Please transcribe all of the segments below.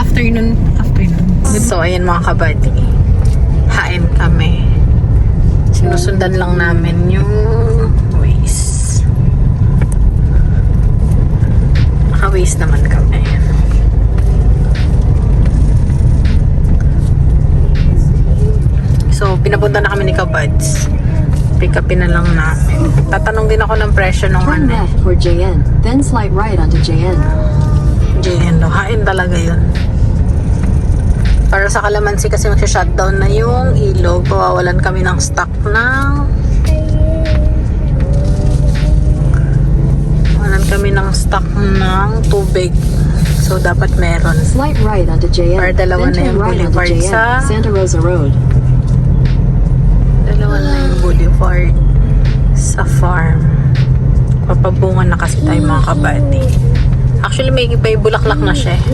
Afternoon. So, ayan mga kabady. Hain kami. Sinusundan lang namin yung Waze. Naka-Waze naman kami. So, pinapunta na kami ni Kabads. Pick upin na lang namin. Tatanong din ako ng presyo ng Turn ano. left for JN, then slide right onto JN. JN, no? Hain talaga yun. Para sa Kalamansi kasi magsha-shutdown na yung ilog. Pawawalan kami ng stock ng... Pawawalan kami ng stock ng tubig. So, dapat meron. Slide right onto JN, Para dalawa then na turn yung right onto boulevard JN, sa- Santa Rosa Road. Dalawa na yung boulevard sa farm. Papabungan na kasi tayo mga kabady. Actually, may bulaklak na siya eh.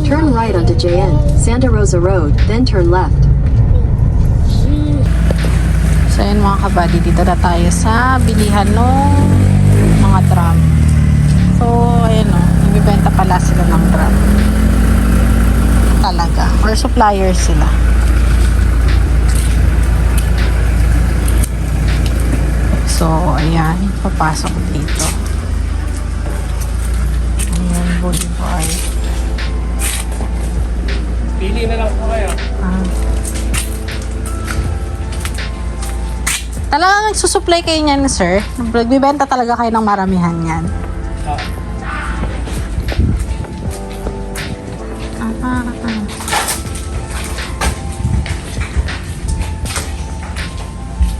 Turn right onto JN, Santa Rosa Road, then turn left. So, yun mga kabady, dito na tayo sa bilihan ng mga drum. So, ayan o, nagbibenta pala sila ng drum. Talaga. Or suppliers sila. So, ayan, papasok dito. Ayan, boulevard. Pili na lang po kayo. Talagang nagsusupply kayo niyan, sir? Nagbibenta talaga kayo ng maramihan yan?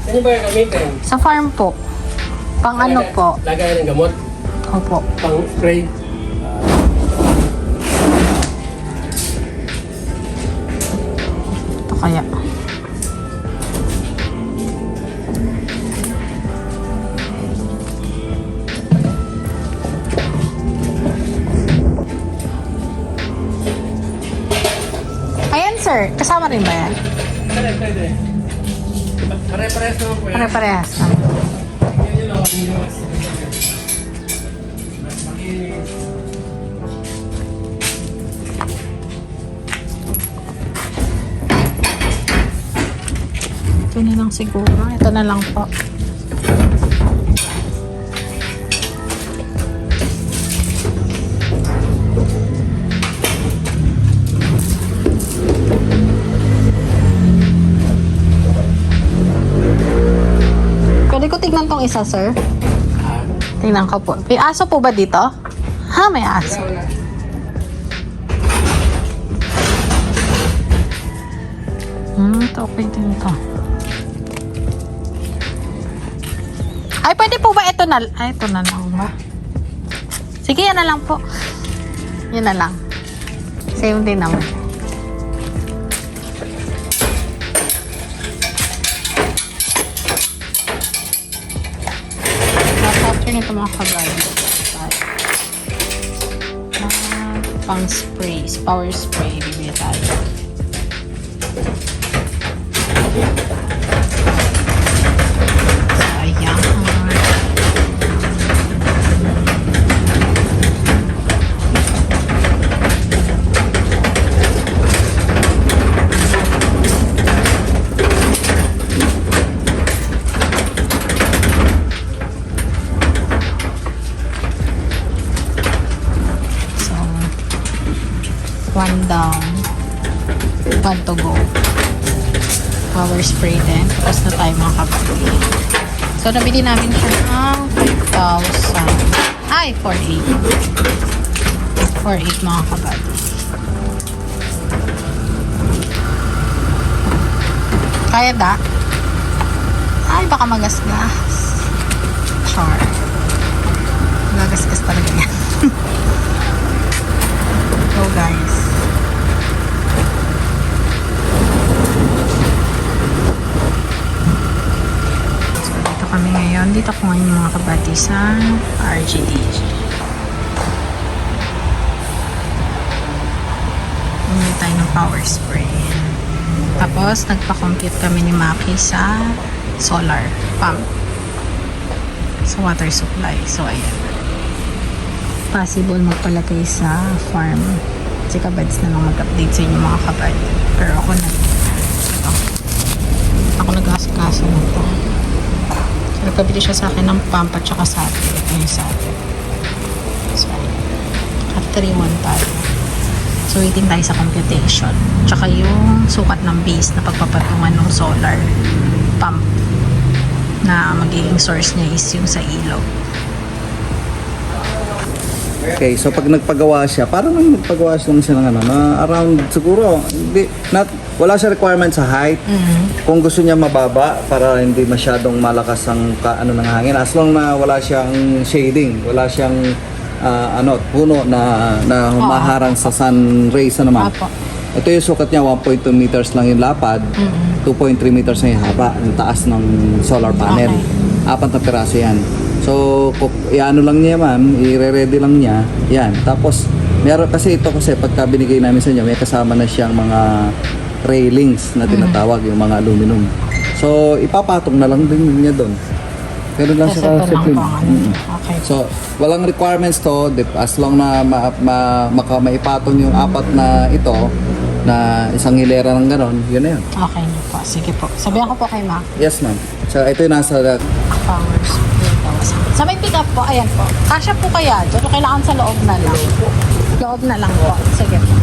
Ano ba yung gamitin? Sa farm po. Pang ano po? Lagay ng gamot, Opo. pang spray. Ito kaya. Ayan, sir. Kasama rin ba yan? Pwede. Pare-pares naman po yan. Pare-parehas naman. Yan yung lawan nyo. Mas makinis. Ito na lang siguro. Ito na lang po. Pwede ko tignan tong isa, sir? Tingnan ko po. May aso po ba dito? Ha, may aso. Ito okay din ito. Ay, pwede po ba ito na? Ay, ito na lang ba? Sige, yan na lang po. Yan na lang. Same din naman. After nito mga kabay. Pang spray. Power spray. Bibili tayo. Ayan. So, one down. One to go. Power spray din. Tapos na tayo mga kapatid. So, nabili namin siya ng 5,000. Ay, 4,800. 4,800 mga kapatid. Kaya da? Ay, baka magasgas. Char. Magasgas talaga yan. So, guys. Kami ngayon. Dito ko ngayon yung mga kabati sa RGDG. Bumili tayo ng power spray. Tapos, nagpa-compute kami ni Maki sa solar pump. sa water supply. So, ayan. Possible magpalagay sa farm. Si kabads na lang mag-update sa inyo mga kabad. Pero ako na. Ito. Ako nag-asikaso na ito. So, nagpabili siya sa akin ng pump at saka sabi. Ito yung sabi. So, ayan. At 3-1 tayo. So, waiting tayo sa computation. Tsaka yung sukat ng base na pagpapatungan ng solar pump na magiging source niya is yung sa ilaw. Okay, so pag nagpagawa siya, parang nagpagawa siya ng ano, na around siguro, wala siya requirement sa height. Kung gusto niya mababa para hindi masyadong malakas ang ng hangin, as long na wala siyang shading, wala siyang puno na humaharang sa sun rays naman. Apo. Ito yung sukat niya, 1.2 meters lang yung lapad, 2.3 meters na yung haba, yung taas ng solar panel. Okay. 4 na piraso yan. So, iano lang niya ma'am, i-ready lang niya, yan. Tapos, meron kasi pagka binigay namin sa inyo, may kasama na siyang mga railings na tinatawag, yung mga aluminum. So, ipapatong na lang din niya doon. Ganun lang Kasi siya ito lang ka-simple. po, ano. Okay. So, walang requirements to, as long na maipatong yung 4 na ito, na isang hilera ng ganon, yun na yun. Okay na po. Sige po. Sabihan ko po kay Ma. Yes ma'am. So, ito yung nasa Powers. Sa may pick up po, ayan po. Kasya po kaya dyan. Kailangan sa loob na lang. Loob na lang po. Sige po.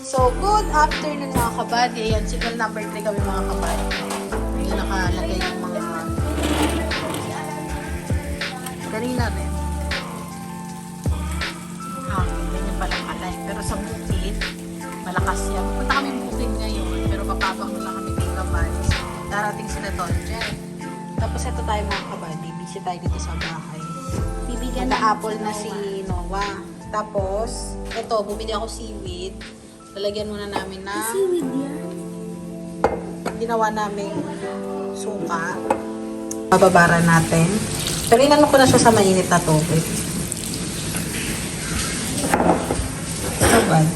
So, good afternoon mga kabady. Ayan, signal number 3 kami mga kabady. Ayan, nakalagay yung mga kanina rin. Ganyan palang alay. Pero sa bukid, malakas yan. Punta kami bukid ngayon, pero papabang lang kami kay kabady. Darating sila doon dyan. Tapos ito tayo mga kabady. Busy tayo dito sa bahay. Bibigyan na apple na si Noah. Tapos, ito, bumili ako seaweed. Lalagyan muna namin na seaweed yan. Ginawa namin suka. Bababara natin. Pero inano ko na siya sa mainit na tubig. Sabad.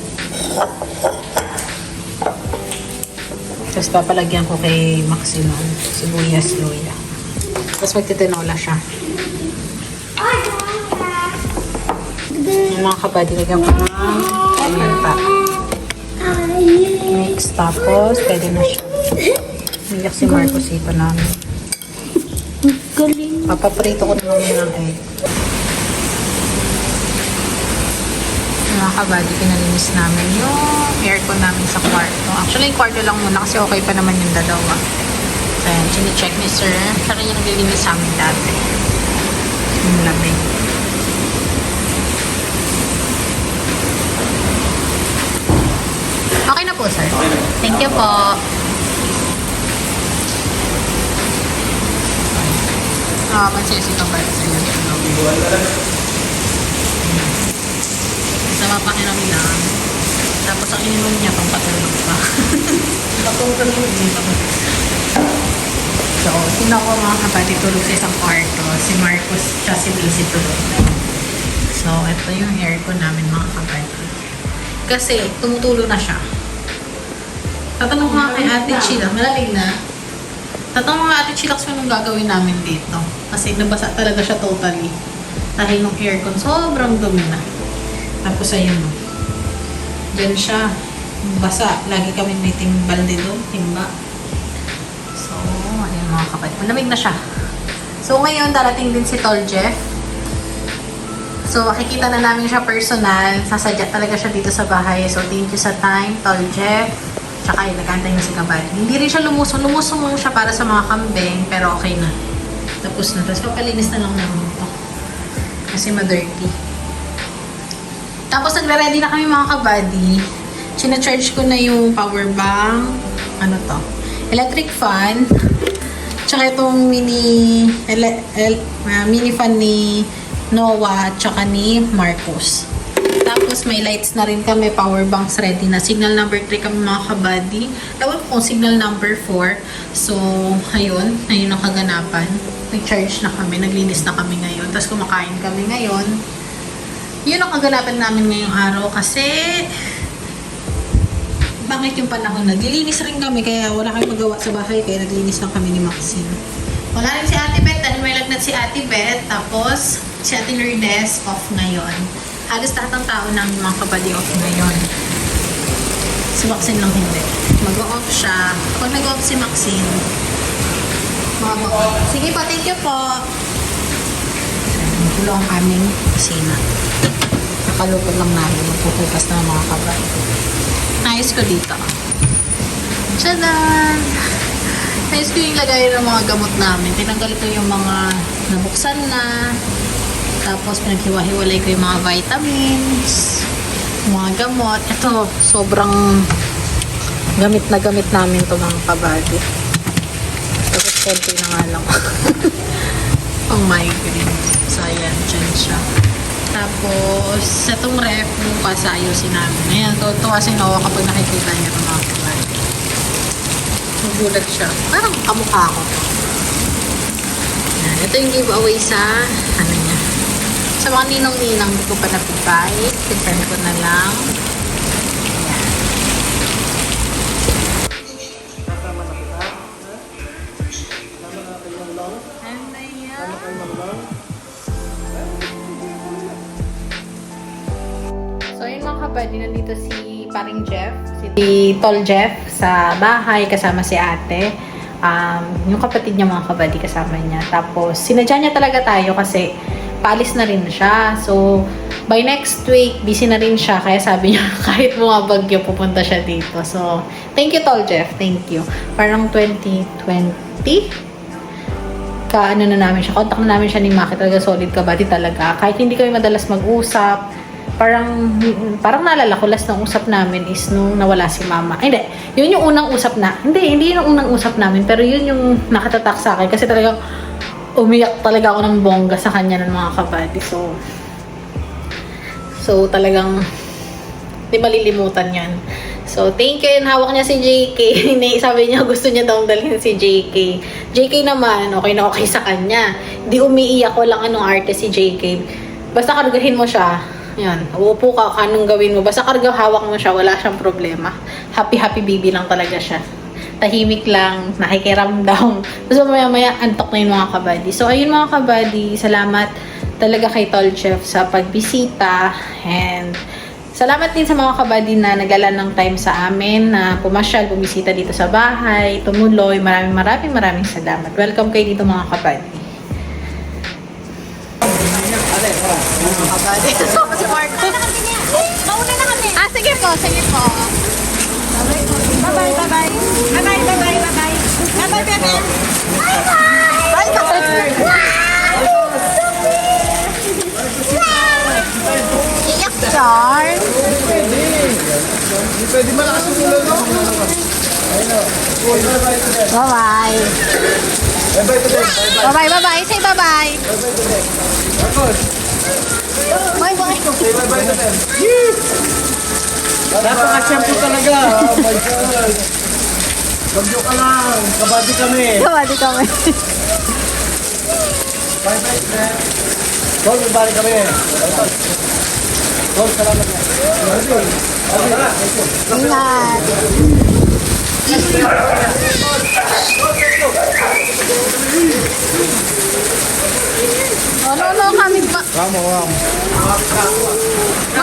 Tapos papalagyan ko kay Maximum sibuyas, luya. Tapos magtitinola siya. Yung mga kabady, lagyan ko ng paminta. Mix, tapos pwede na siya. Umiyak si Marcos ito namin. Papaprito ko naman ng egg. Mga kabady, pinalinis namin yung aircon namin sa kwarto. Actually, yung kwarto lang muna kasi okay pa naman yung dalawa. So, ayan, chine-check ni sir. Siya rin yung naglilinis sa amin dati. Yung lamig. Okay na po, sir. Thank you po. Mansisi ka ba sa inyo? Sama pakiram lang. Tapos ang ininom niya, pampatulog pa. Patulog dito. So, sino ko mga kapatid tulog sa isang kwarto? Si Marcos, siya si Lizzie tulog. So, ito yung aircon namin mga kapatid. Kasi, tumutulo na siya. Tatanong nga kay Ate Chila, malamig na. Tatanong nga Ate Chila kung anong gagawin namin dito. Kasi nabasa talaga siya totally. Dahil ng aircon, sobrang dumi na. Tapos ayun, dyan siya, basa. Lagi kami may timbalde doon, timba. So, ayun mga kapatid. Malamig na siya. So, ngayon, darating din si Tol Jeff. So, makikita na namin siya personal. Sasadya talaga siya dito sa bahay. So, thank you sa time, Tol Jeff. Tsaka yun, nagkantay na si Kabady. Hindi rin siya lumusong. Lumusong lang siya para sa mga kambing, pero okay na. Tapos na. Tapos papalinis na lang namin ito. Kasi ma-dirty. Tapos nagre-ready na kami mga Kabady. China-charge ko na yung power bank. Ano to? Electric fan. Tsaka itong mini fan ni Noah tsaka ni Marcos. Tapos may lights na rin kami, power banks ready na. Signal number 3 kami mga kabady. Ewan ko kung signal number 4. So, ayun ang kaganapan. Nag-charge na kami, naglinis na kami ngayon. Tapos kumakain kami ngayon. Yun ang kaganapan namin ngayong araw kasi bakit yung panahon naglilinis rin kami kaya wala kami magawa sa bahay kaya naglinis lang kami ni Maxine. Wala rin si Ate Beth dahil may lagnat si Ate Beth. Tapos si Ate Lourdes off ngayon. Halos lahat ng tao namin mga kabady off ngayon. Si Maxine lang hindi. Mag-off siya. Pag nag-off si Maxine, mag-off. Sige po, thank you po. Gulo ang aming kusina. Nakalupad lang namin. Magpupupas na mga kabady. Ayos ko dito. Tchadan! Ayos ko yung lagay ng mga gamot namin. Tinanggal ko yung mga nabuksan na. Tapos pinaghiwa-hiwalay ko yung mga vitamins. Mga gamot. Ito, sobrang gamit na gamit namin ito mga kabady. Tapos konti na nga lang. Ang migraine. So, ayan. Dyan siya. Tapos, sa itong ref, bukas ayusin namin. Ayan, tuwa si Noah kapag nakikita niya ito mga kabady. Magulat siya. Parang kamukha ko. Ayan, ito yung giveaway sa, ano niya. Sa mga ninong-ninang, hindi ko pa napipay. Tignan ko na lang. Ayan. Ano na yan? So, yun mga kabady, nandito si paring Jeff, si Tol Jeff sa bahay kasama si ate. Yung kapatid niya mga kabady kasama niya. Tapos, sinadya niya talaga tayo kasi paalis na rin siya. So, by next week, busy na rin siya. Kaya sabi niya, kahit mga bagyo, pupunta siya dito. So, thank you Tol Jeff. Thank you. Parang 2020, ano na namin siya. Contact na namin siya ni Maki. Talaga solid kabady talaga. Kahit hindi kami madalas mag-usap, parang naalala ko, last ng usap namin is nung nawala si mama. Ay, hindi. Yun yung unang usap na. Hindi yun yung unang usap namin. Pero yun yung nakatatak sa akin. Kasi talagang umiyak talaga ako ng bongga sa kanya ng mga kabady. So talagang di malilimutan yan. So, thank you. And hawak niya si JK. Sabi niya gusto niya daw dalhin si JK. JK naman, okay na okay sa kanya. Di umiiyak, walang anong arte si JK. Basta kargahin mo siya. Yan, uupo ka, anong gawin mo. Basta hawak mo siya, wala siyang problema. Happy baby lang talaga siya. Tahimik lang, nakikiramdam. Tapos maya antok na yung mga kabady. So, ayun mga kabady, salamat talaga kay Tol Jeff sa pagbisita. And salamat din sa mga kabady na naglaan ng time sa amin, na pumasyal, bumisita dito sa bahay, tumuloy. Maraming salamat. Welcome kayo dito mga kabady. Mga kabady. Kasama si Marco. Mauna na kami. Ah, sige po. Bye-bye, bye-bye. Bye-bye, bye-bye, bye-bye. Bye-bye, bebe. Iyak, Char. Pwede malakas yung ulo, no? Bye-bye. Bye-bye. Say bye-bye. Bye-bye. Napaka-champion talaga. Oh my God. Bagyo ka lang. Kabady kami. Kabady kami. Bye-bye, friend. Tol, magbalik kami. Tol, salamat na. Ingat. No, kami pa. Ramo. No,